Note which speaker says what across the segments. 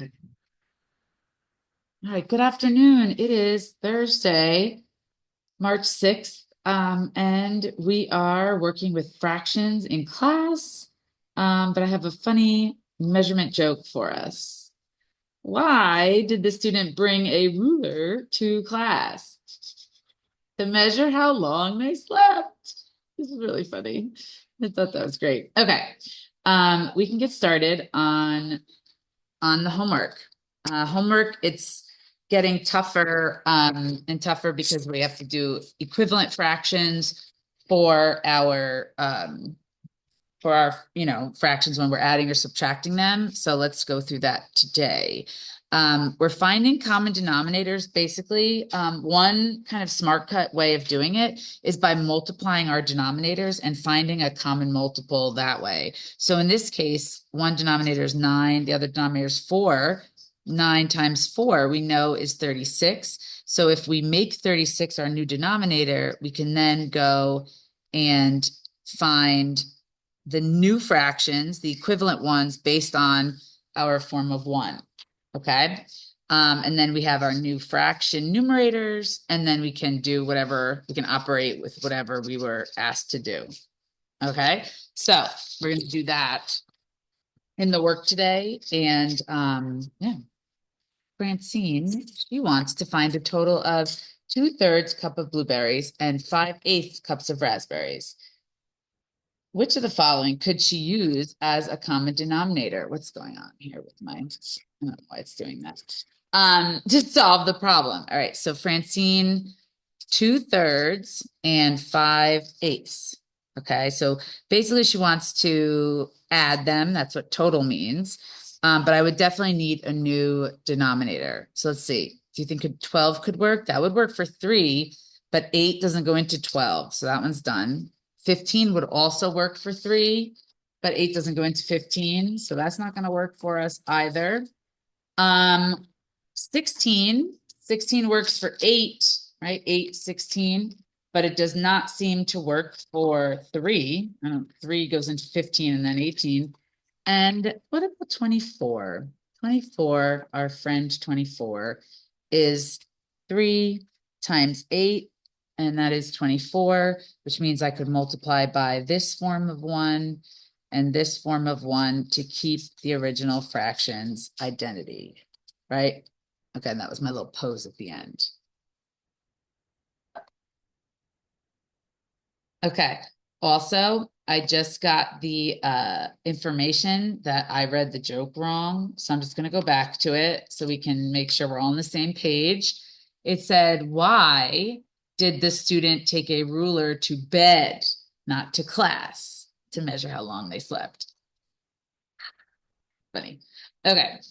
Speaker 1: Okay. All right, good afternoon. It is Thursday, March 6th, and we are working with fractions in class. But I have a funny measurement joke for us. Why did the student bring a ruler to class? To measure how long they slept. This is really funny. I thought that was great. Okay. We can get started on the homework. Homework, it's getting tougher and tougher because we have to do equivalent fractions for our fractions when we're adding or subtracting them. So let's go through that today. We're finding common denominators. Basically, one kind of smart cut way of doing it is by multiplying our denominators and finding a common multiple that way. So in this case, one denominator is 9, the other denominator is 4. 9 times 4 we know is 36. So if we make 36 our new denominator, we can then go and find the new fractions, the equivalent ones based on our form of 1. Okay. And then we have our new fraction numerators, and then we can do whatever, we can operate with whatever we were asked to do. Okay. So we're going to do that in the work today. And yeah, Francine, she wants to find a total of 2/3 cup of blueberries and 5/8 cups of raspberries. Which of the following could she use as a common denominator? What's going on here with my, I don't know why it's doing that. To solve the problem. All right, so Francine, 2/3 and 5/8. Okay, so basically she wants to add them. That's what total means. But I would definitely need a new denominator. So let's see. Do you think 12 could work? That would work for 3, but 8 doesn't go into 12. So that one's done. 15 would also work for 3, but 8 doesn't go into 15. So that's not going to work for us either. 16 works for 8, right? 8, 16, but it does not seem to work for 3. 3 goes into 15 and then 18. And what about 24? 24, our friend 24, is 3 times 8, and that is 24, which means I could multiply by this form of 1 and this form of 1 to keep the original fractions identity, right? Okay, and that was my little pose at the end. Okay. Also, I just got the information that I read the joke wrong. So I'm just going to go back to it so we can make sure we're all on the same page. It said, why did the student take a ruler to bed, not to class, to measure how long they slept? Funny. Okay.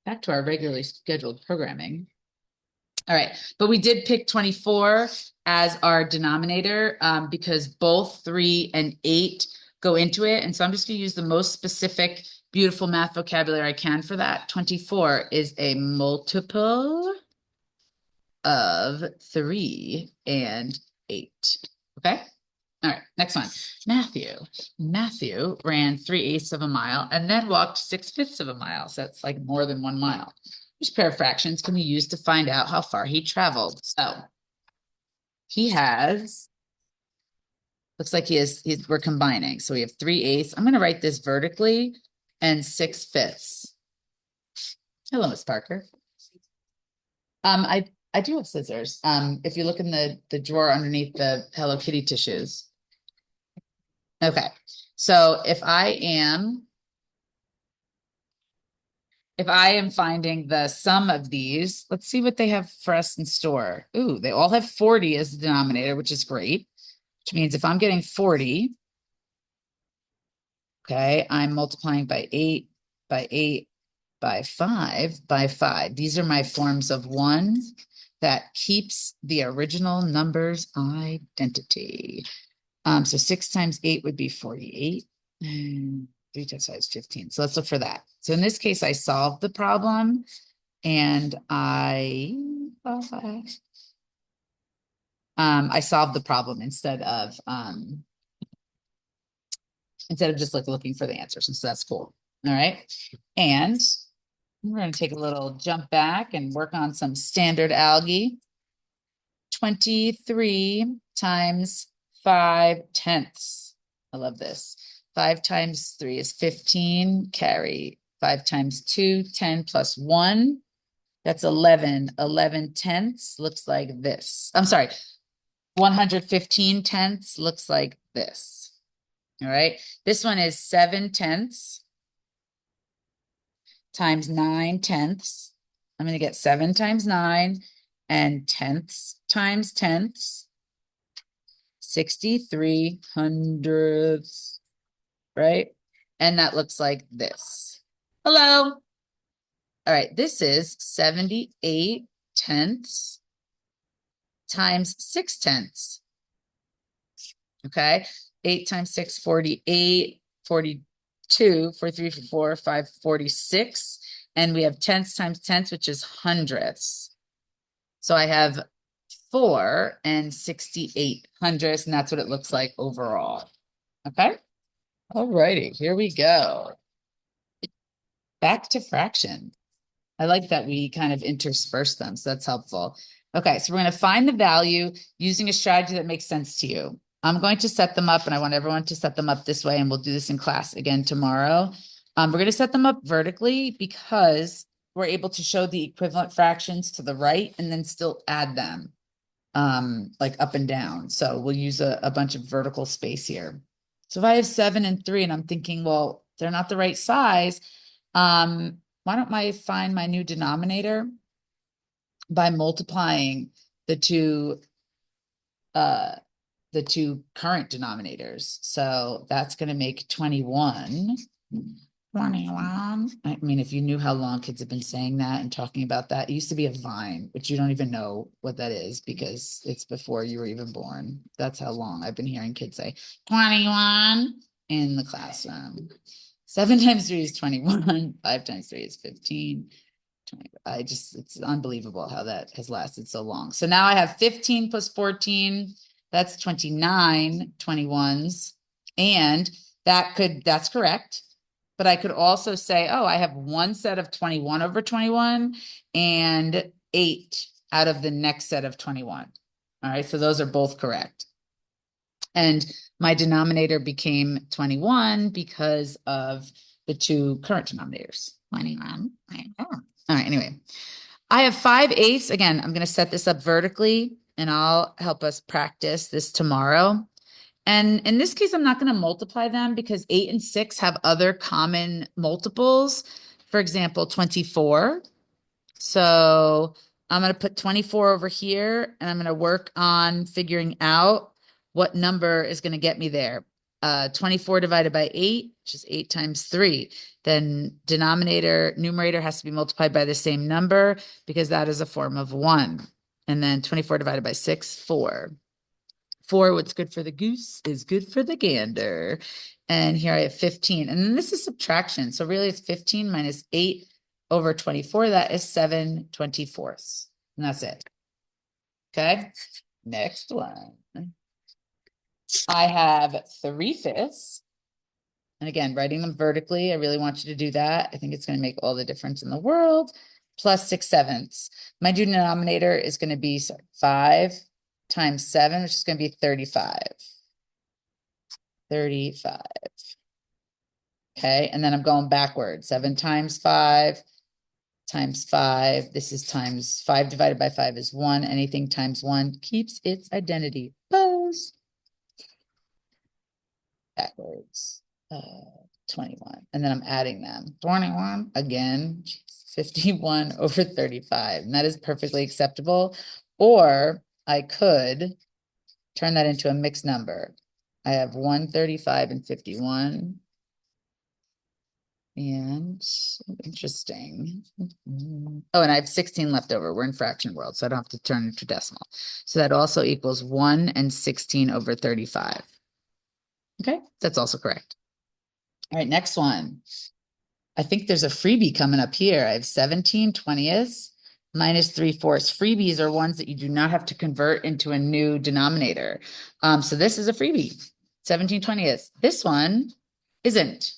Speaker 1: Back to our regularly scheduled programming. All right, but we did pick 24 as our denominator because both 3 and 8 go into it. And so I'm just going to use the most specific, beautiful math vocabulary I can for that. 24 is a multiple of 3 and 8. Okay. All right, next one. Matthew ran 3/8 of a mile and then walked 6/5 of a mile. So that's like more than 1 mile. Which pair of fractions can we use to find out how far he traveled? So he has, looks like we're combining. So we have 3/8. I'm going to write this vertically and 6/5. Hello, Miss Parker. I do have scissors. If you look in the drawer underneath the Hello Kitty tissues. Okay. So if I am finding the sum of these, let's see what they have for us in store. Ooh, they all have 40 as the denominator, which is great, which means if I'm getting 40, okay, I'm multiplying by 8, by 8, by 5, by 5. These are my forms of 1 that keeps the original number's identity. So 6 times 8 would be 48. And 3 times 5 is 15. So let's look for that. So in this case, I solved the problem and I solved the problem instead of just like looking for the answers. And so that's cool. All right. And We're going to take a little jump back and work on some standard algae. 23 times 5/10. I love this. 5 times 3 is 15. Carry 5 times 2, 10 plus 1. That's 11. 11/10 looks like this. I'm sorry. 115/10 looks like this. All right. This one is 7/10 times 9/10. I'm going to get 7 times 9 and tenths times tenths. 63 hundredths, right? And that looks like this. Hello. All right, this is 78 tenths times 6/10. Okay, 8 times 6, 48, 42, 43, 4, 5, 46. And we have tenths times tenths, which is hundredths. So I have 4 and 68 hundredths, and that's what it looks like overall. Okay. All righty, here we go. Back to fraction. I like that we kind of intersperse them, so that's helpful. Okay, so we're going to find the value using a strategy that makes sense to you. I'm going to set them up, and I want everyone to set them up this way, and we'll do this in class again tomorrow. We're going to set them up vertically because we're able to show the equivalent fractions to the right and then still add them like up and down. So we'll use a bunch of vertical space here. So if I have 7 and 3 and I'm thinking, well, they're not the right size, why don't I find my new denominator by multiplying the two current denominators. So that's going to make 21. 21. I mean, if you knew how long kids have been saying that and talking about that, it used to be a Vine, which you don't even know what that is because it's before you were even born. That's how long I've been hearing kids say 21 in the classroom. 7 times 3 is 21. 5 times 3 is 15. It's unbelievable how that has lasted so long. So now I have 15 plus 14. That's 29 21s. And that's correct. But I could also say, oh, I have one set of 21 over 21 and 8 out of the next set of 21. All right, so those are both correct. And my denominator became 21 because of the two current denominators. 21. All right, anyway. I have 5/8. Again, I'm going to set this up vertically, and I'll help us practice this tomorrow. And in this case, I'm not going to multiply them because 8 and 6 have other common multiples. For example, 24. So I'm going to put 24 over here, and I'm going to work on figuring out what number is going to get me there. 24 divided by 8, which is 8 times 3. Then numerator has to be multiplied by the same number because that is a form of 1. And then 24 divided by 6, 4. 4, what's good for the goose is good for the gander. And here I have 15. And then this is subtraction. So really it's 15 minus 8 over 24. That is 7/24. And that's it. Okay. Next one. I have 3/5. And again, writing them vertically, I really want you to do that. I think it's going to make all the difference in the world. Plus 6/7. My denominator is going to be 5 times 7, which is going to be 35. 35. Okay, and then I'm going backwards. 7 times 5 times 5. This is times 5 divided by 5 is 1. Anything times 1 keeps its identity. Pose. Backwards. 21. And then I'm adding them. 21 again. 51 over 35. And that is perfectly acceptable. Or I could turn that into a mixed number. I have 135 and 51. And interesting. Oh, and I have 16 left over. We're in fraction world, so I don't have to turn it to decimal. So that also equals 1 and 16 over 35. Okay, that's also correct. All right, next one. I think there's a freebie coming up here. I have 17 20ths minus 3/4. Freebies are ones that you do not have to convert into a new denominator. So this is a freebie, 17 20ths. This one isn't,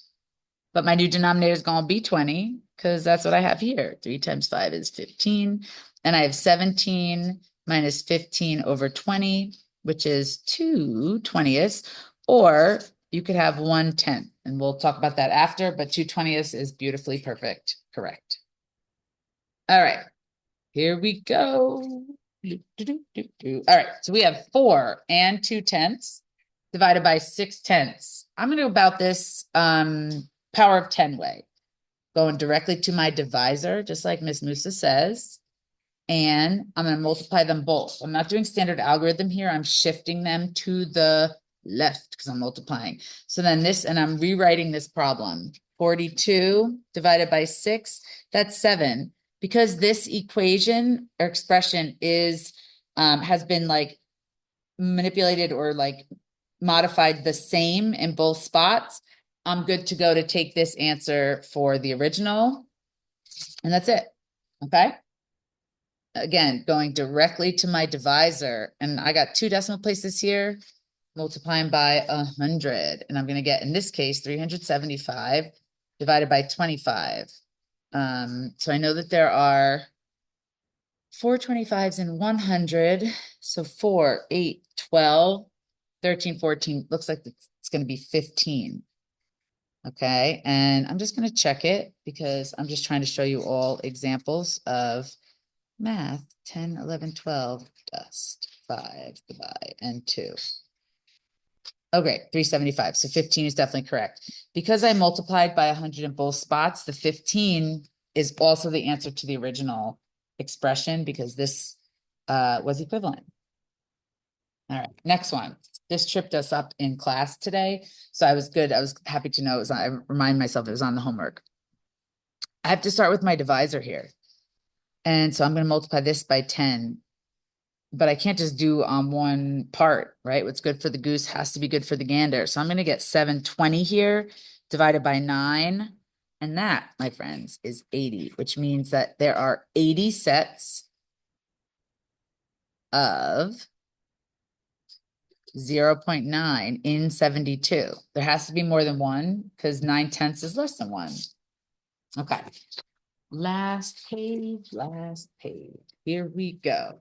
Speaker 1: but my new denominator is going to be 20. because that's what I have here. 3 times 5 is 15. And I have 17 minus 15 over 20, which is 2/20ths, or you could have 1/10. And we'll talk about that after, but 2/20ths is beautifully perfect. Correct. All right, here we go. All right, so we have 4 and 2/10 divided by 6/10. I'm going to go about this power of 10 way, going directly to my divisor, just like Miss Musa says. And I'm going to multiply them both. I'm not doing standard algorithm here. I'm shifting them to the left because I'm multiplying. So then this, and I'm rewriting this problem. 42 divided by 6, that's 7. Because this equation or expression is has been like manipulated or like modified the same in both spots, I'm good to go to take this answer for the original. And that's it. Okay. Again, going directly to my divisor, and I got 2 decimal places here, multiplying by 100, and I'm going to get, in this case, 375 divided by 25. So I know that there are 4 25s in 100. So 4, 8, 12, 13, 14. Looks like it's going to be 15. Okay. And I'm just going to check it because I'm just trying to show you all examples of math. 10, 11, 12, dust, 5, divide, and 2. Okay, 375. So 15 is definitely correct. Because I multiplied by 100 in both spots, the 15 is also the answer to the original expression because this was equivalent. All right, next one. This tripped us up in class today. So I was good. I was happy to know it was on, I remind myself it was on the homework. I have to start with my divisor here. And so I'm going to multiply this by 10. But I can't just do on one part, right? What's good for the goose has to be good for the gander. So I'm going to get 720 here divided by 9. And that, my friends, is 80, which means that there are 80 sets of 0.9 in 72. There has to be more than one because 9/10 is less than one. Okay. Last page, last page. Here we go.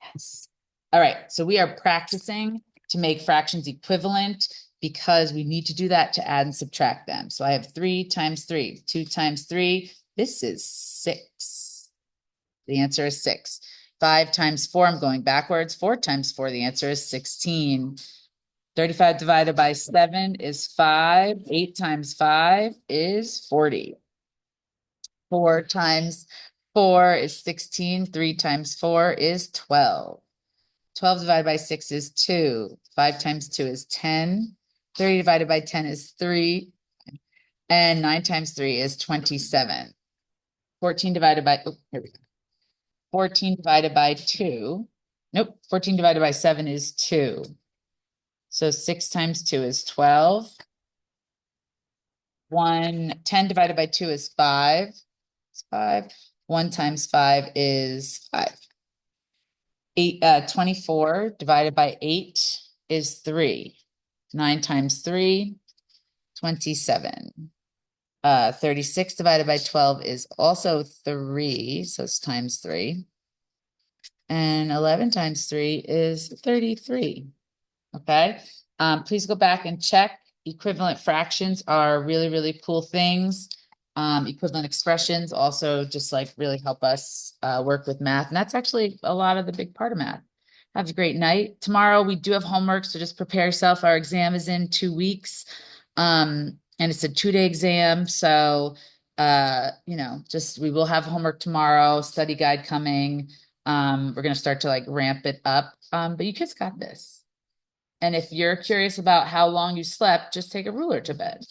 Speaker 1: Yes. All right. So we are practicing to make fractions equivalent because we need to do that to add and subtract them. So I have 3 times 3, 2 times 3. This is 6. The answer is 6. 5 times 4, I'm going backwards. 4 times 4, the answer is 16. 35 divided by 7 is 5. 8 times 5 is 40. 4 times 4 is 16. 3 times 4 is 12. 12 divided by 6 is 2. 5 times 2 is 10. 30 divided by 10 is 3. And 9 times 3 is 27. 14 divided by, oh, here we go. 14 divided by 2. Nope, 14 divided by 7 is 2. So 6 times 2 is 12. 10 divided by 2 is 5. It's 5. 1 times 5 is 5. 24 divided by 8 is 3. 9 times 3, 27. 36 divided by 12 is also 3, so it's times 3. And 11 times 3 is 33. Okay. Please go back and check. Equivalent fractions are really, really cool things. Equivalent expressions also just like really help us work with math. And that's actually a lot of the big part of math. Have a great night. Tomorrow we do have homework, so just prepare yourself. Our exam is in 2 weeks. And it's a 2-day exam. So just we will have homework tomorrow, study guide coming. We're gonna start to like ramp it up. But you kids got this. And if you're curious about how long you slept, just take a ruler to bed.